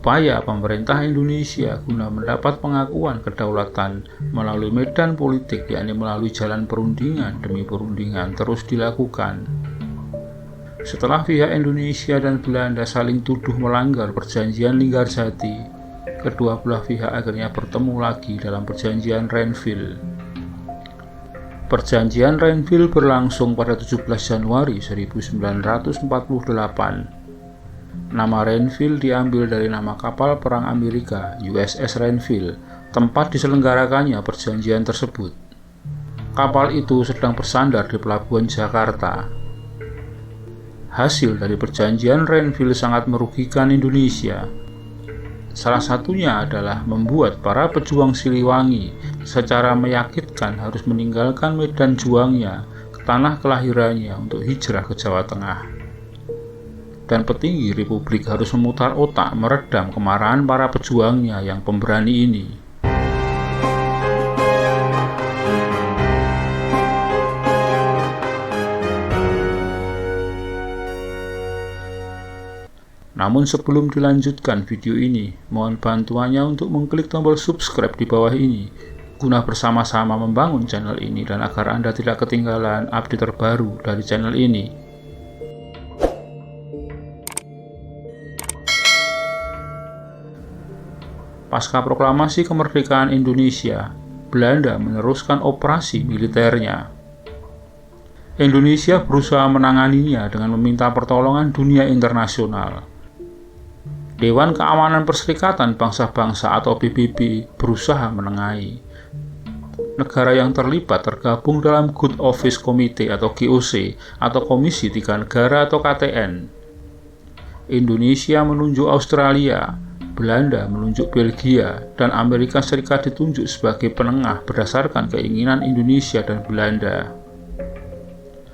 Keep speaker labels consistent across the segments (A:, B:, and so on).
A: upaya pemerintah Indonesia guna mendapat pengakuan kedaulatan melalui medan politik, yakni melalui jalan perundingan demi perundingan, terus dilakukan. Setelah pihak Indonesia dan Belanda saling tuduh melanggar perjanjian Linggarjati, kedua belah pihak akhirnya bertemu lagi dalam perjanjian Renville. Perjanjian Renville berlangsung pada 17 Januari 1948. Nama Renville diambil dari nama kapal perang Amerika, USS Renville, tempat diselenggarakannya perjanjian tersebut. Kapal itu sedang bersandar di pelabuhan Jakarta. Hasil dari perjanjian Renville sangat merugikan Indonesia. Salah satunya adalah membuat para pejuang Siliwangi secara menyakitkan harus meninggalkan medan juangnya ke tanah kelahirannya untuk hijrah ke Jawa Tengah. Dan petinggi Republik harus memutar otak meredam kemarahan para pejuangnya yang pemberani ini. Namun sebelum dilanjutkan video ini, mohon bantuannya untuk mengklik tombol subscribe di bawah ini, guna bersama-sama membangun channel ini dan agar Anda tidak ketinggalan update terbaru dari channel ini. Pasca proklamasi kemerdekaan Indonesia, Belanda meneruskan operasi militernya. Indonesia berusaha menanganinya dengan meminta pertolongan dunia internasional. Dewan Keamanan Perserikatan Bangsa-Bangsa atau PBB berusaha menengahi. Negara yang terlibat tergabung dalam Good Office Committee atau GOC atau Komisi Tiga Negara atau KTN. Indonesia menunjuk Australia, Belanda menunjuk Belgia, dan Amerika Serikat ditunjuk sebagai penengah berdasarkan keinginan Indonesia dan Belanda.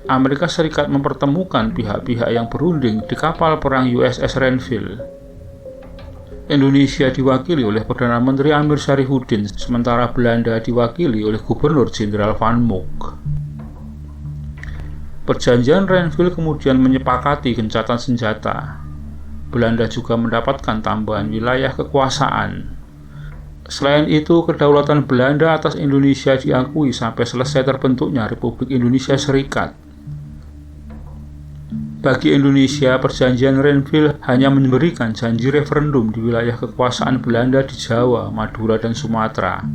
A: Amerika Serikat mempertemukan pihak-pihak yang berunding di kapal perang USS Renville. Indonesia diwakili oleh Perdana Menteri Amir Syarifuddin, sementara Belanda diwakili oleh Gubernur Jenderal Van Mook. Perjanjian Renville kemudian menyepakati gencatan senjata. Belanda juga mendapatkan tambahan wilayah kekuasaan. Selain itu, kedaulatan Belanda atas Indonesia diakui sampai selesai terbentuknya Republik Indonesia Serikat. Bagi Indonesia, perjanjian Renville hanya memberikan janji referendum di wilayah kekuasaan Belanda di Jawa, Madura, dan Sumatera.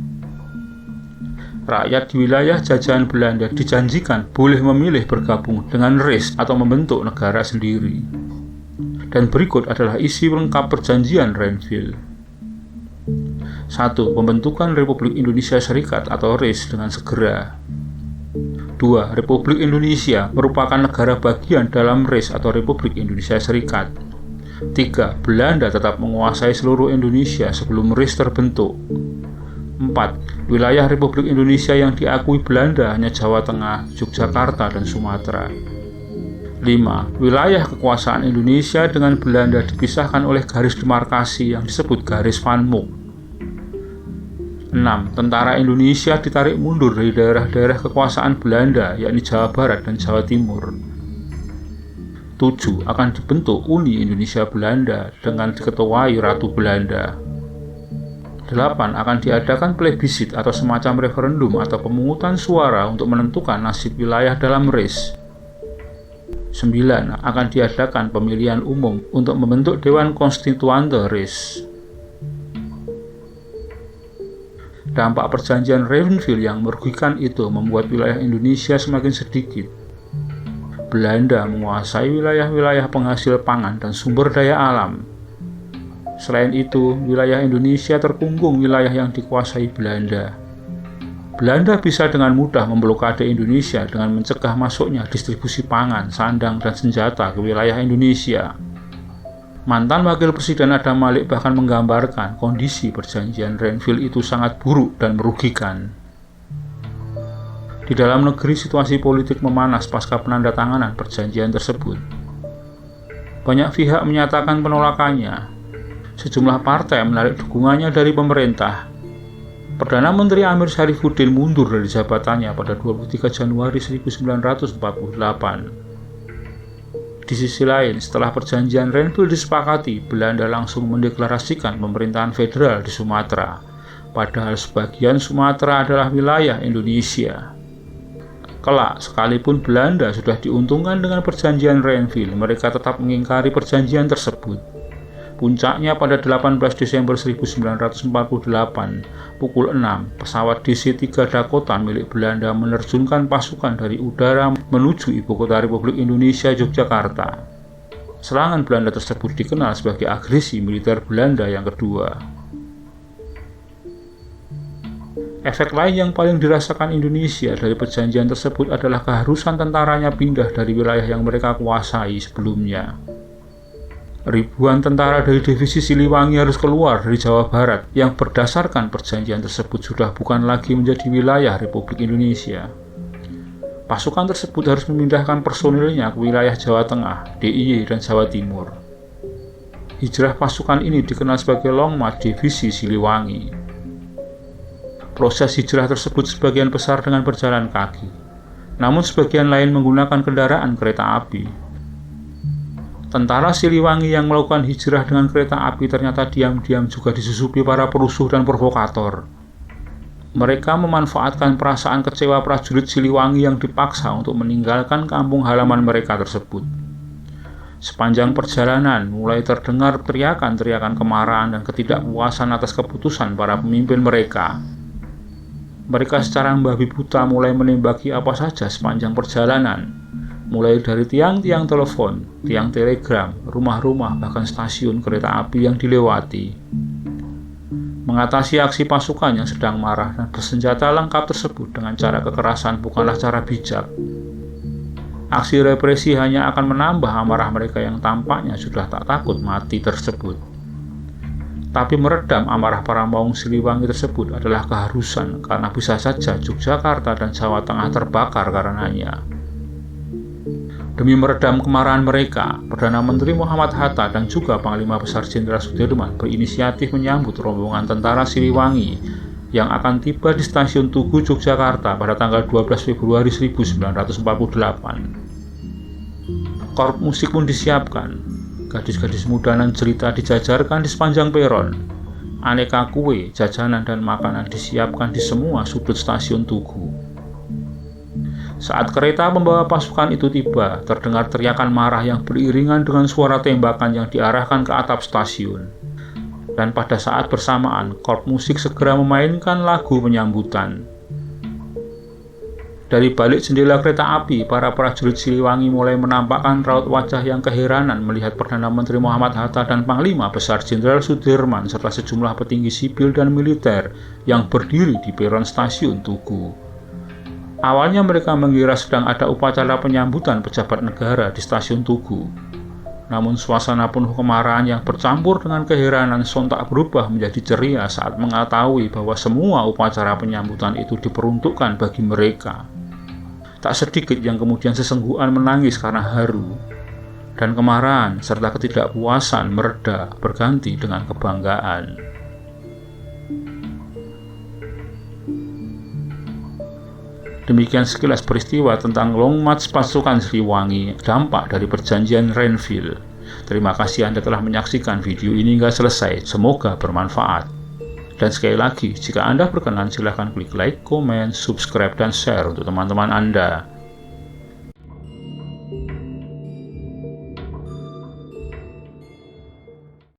A: Rakyat di wilayah jajahan Belanda dijanjikan boleh memilih bergabung dengan RIS atau membentuk negara sendiri. Dan berikut adalah isi lengkap perjanjian Renville. 1. Pembentukan Republik Indonesia Serikat atau RIS dengan segera. 2. Republik Indonesia merupakan negara bagian dalam RIS atau Republik Indonesia Serikat. 3. Belanda tetap menguasai seluruh Indonesia sebelum RIS terbentuk. 4. Wilayah Republik Indonesia yang diakui Belanda hanya Jawa Tengah, Yogyakarta, dan Sumatera. 5. Wilayah kekuasaan Indonesia dengan Belanda dipisahkan oleh garis demarkasi yang disebut garis Van Mook. 6. Tentara Indonesia ditarik mundur dari daerah-daerah kekuasaan Belanda, yakni Jawa Barat dan Jawa Timur. 7. Akan dibentuk Uni Indonesia Belanda dengan diketuai Ratu Belanda. 8. Akan diadakan plebisit atau semacam referendum atau pemungutan suara untuk menentukan nasib wilayah dalam RIS. 9. Akan diadakan pemilihan umum untuk membentuk Dewan Konstituante RIS. Dampak perjanjian Renville yang merugikan itu membuat wilayah Indonesia semakin sedikit. Belanda menguasai wilayah-wilayah penghasil pangan dan sumber daya alam. Selain itu, wilayah Indonesia terkungkung wilayah yang dikuasai Belanda. Belanda bisa dengan mudah memblokade Indonesia dengan mencegah masuknya distribusi pangan, sandang, dan senjata ke wilayah Indonesia. Mantan Wakil Presiden Adam Malik bahkan menggambarkan kondisi perjanjian Renville itu sangat buruk dan merugikan. Di dalam negeri, situasi politik memanas pasca penandatanganan perjanjian tersebut. Banyak pihak menyatakan penolakannya. Sejumlah partai menarik dukungannya dari pemerintah. Perdana Menteri Amir Syarifuddin mundur dari jabatannya pada 23 Januari 1948. Di sisi lain, setelah perjanjian Renville disepakati, Belanda langsung mendeklarasikan pemerintahan federal di Sumatera, padahal sebagian Sumatera adalah wilayah Indonesia. Kelak, sekalipun Belanda sudah diuntungkan dengan perjanjian Renville, mereka tetap mengingkari perjanjian tersebut. Puncaknya pada 18 Desember 1948, pukul 6, pesawat DC-3 Dakota milik Belanda menerjunkan pasukan dari udara menuju ibu kota Republik Indonesia, Yogyakarta. Serangan Belanda tersebut dikenal sebagai agresi militer Belanda yang kedua. Efek lain yang paling dirasakan Indonesia dari perjanjian tersebut adalah keharusan tentaranya pindah dari wilayah yang mereka kuasai sebelumnya. Ribuan tentara dari divisi Siliwangi harus keluar dari Jawa Barat yang berdasarkan perjanjian tersebut sudah bukan lagi menjadi wilayah Republik Indonesia. Pasukan tersebut harus memindahkan personilnya ke wilayah Jawa Tengah, DIY, dan Jawa Timur. Hijrah pasukan ini dikenal sebagai Long March Divisi Siliwangi. Proses hijrah tersebut sebagian besar dengan berjalan kaki, namun sebagian lain menggunakan kendaraan kereta api. Tentara Siliwangi yang melakukan hijrah dengan kereta api ternyata diam-diam juga disusupi para perusuh dan provokator. Mereka memanfaatkan perasaan kecewa prajurit Siliwangi yang dipaksa untuk meninggalkan kampung halaman mereka tersebut. Sepanjang perjalanan, mulai terdengar teriakan-teriakan kemarahan dan ketidakpuasan atas keputusan para pemimpin mereka. Mereka secara membabi buta mulai menembaki apa saja sepanjang perjalanan, mulai dari tiang-tiang telepon, tiang telegram, rumah-rumah, bahkan stasiun kereta api yang dilewati. Mengatasi aksi pasukan yang sedang marah dan bersenjata lengkap tersebut dengan cara kekerasan bukanlah cara bijak. Aksi represi hanya akan menambah amarah mereka yang tampaknya sudah tak takut mati tersebut. Tapi meredam amarah para maung Siliwangi tersebut adalah keharusan, karena bisa saja Yogyakarta dan Jawa Tengah terbakar karenanya. Demi meredam kemarahan mereka, Perdana Menteri Muhammad Hatta dan juga Panglima Besar Jenderal Sudirman berinisiatif menyambut rombongan tentara Siliwangi yang akan tiba di stasiun Tugu, Yogyakarta pada tanggal 12 Februari 1948. Korps musik pun disiapkan. Gadis-gadis muda dan cerita dijajarkan di sepanjang peron. Aneka kue, jajanan, dan makanan disiapkan di semua sudut stasiun Tugu. Saat kereta membawa pasukan itu tiba, terdengar teriakan marah yang beriringan dengan suara tembakan yang diarahkan ke atap stasiun. Dan pada saat bersamaan, korps musik segera memainkan lagu penyambutan. Dari balik jendela kereta api, para prajurit Siliwangi mulai menampakkan raut wajah yang keheranan melihat Perdana Menteri Muhammad Hatta dan Panglima Besar Jenderal Sudirman serta sejumlah petinggi sipil dan militer yang berdiri di peron stasiun Tugu. Awalnya mereka mengira sedang ada upacara penyambutan pejabat negara di stasiun Tugu. Namun suasana penuh kemarahan yang bercampur dengan keheranan sontak berubah menjadi ceria saat mengetahui bahwa semua upacara penyambutan itu diperuntukkan bagi mereka. Tak sedikit yang kemudian sesenggukan menangis karena haru, dan kemarahan serta ketidakpuasan mereda berganti dengan kebanggaan. Demikian sekilas peristiwa tentang Long March pasukan Siliwangi, dampak dari perjanjian Renville. Terima kasih Anda telah menyaksikan video ini hingga selesai, semoga bermanfaat. Dan sekali lagi, jika Anda berkenan silahkan klik like, komen, subscribe, dan share untuk teman-teman Anda.